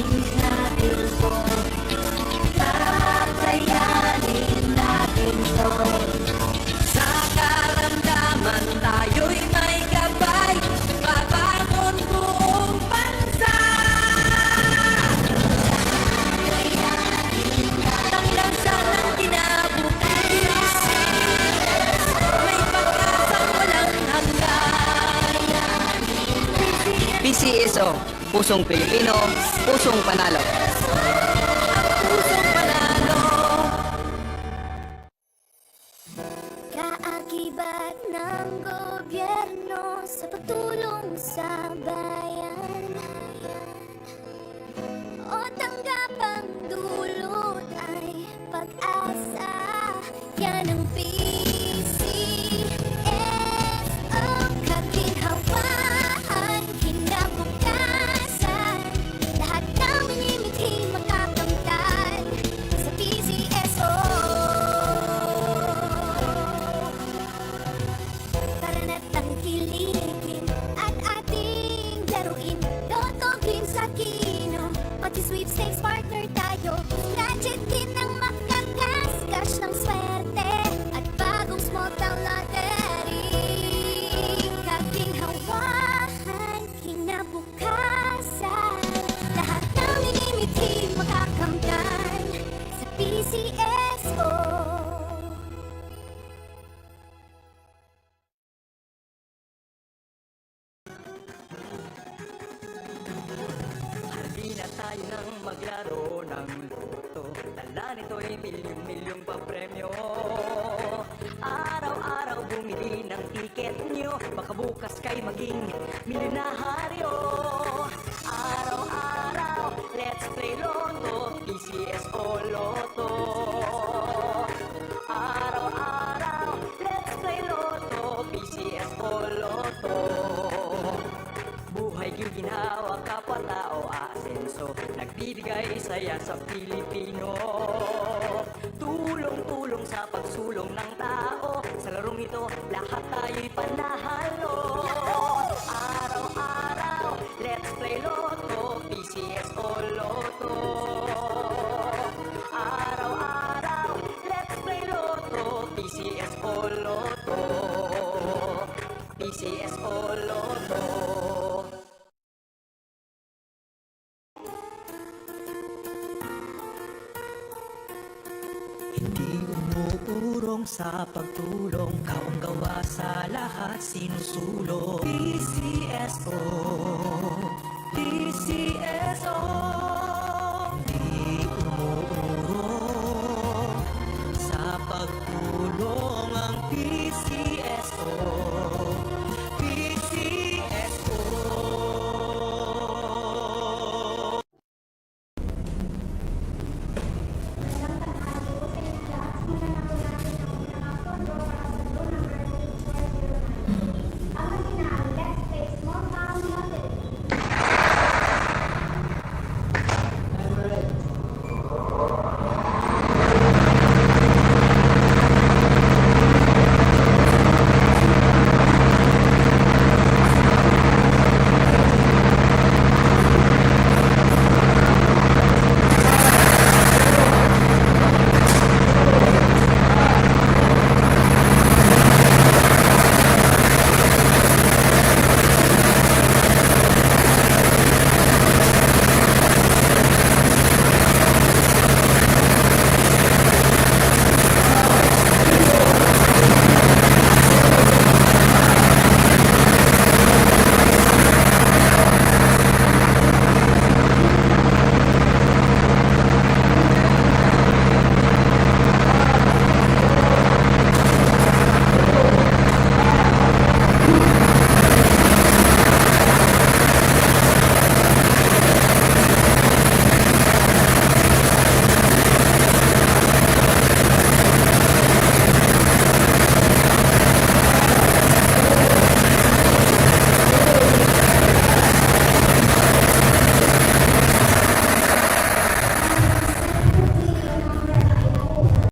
natin to. Kakayanin natin to. Sa karamdaman tayo'y may gabay, babangon buong bansa. Tanglansa ng kinabukasan, may pag-asang walang hanggan. PCSO, Pusong Pilipino, Pusong Panalo. Pusong panalo. Kaakibat ng gobyerno sa pagtulong sa bayan, o tanggapang dulot ay pag-asa. Yan ang PCSO, kaginhawaan, kinabukasan. Lahat ng minimiting makakamtan sa PCSO. Tara na't tangkilikin at ating laruin. Lotto, games at kino, pati sweepstakes partner tayo. Gadget din ang makagasgas ng swerte at bagong small town lottery. Kaginhawahan, kinabukasan. Lahat ng minimiting makakamtan sa PCSO. Hindi na tayo nang maglaro ng loto. Dala nito'y milyong-milyong papremyo. Araw-araw bumili ng tiket nyo, baka bukas kayo maging milyonaryo. Araw-araw, let's play Lotto, PCSO Lotto. Araw-araw, let's play Lotto, PCSO Lotto. Buhay ginhawa, kapwa-tao, asenso, nagbibigay saya sa Pilipino. Tulong-tulong sa pagsulong ng tao, sa larong ito, lahat tayo'y panahalo. Araw-araw, let's play Lotto, PCSO Lotto. Araw-araw, let's play Lotto, PCSO Lotto. PCSO Lotto. Hindi umuurong sa pagtulong, kaong gawa sa lahat sinusulong. PCSO.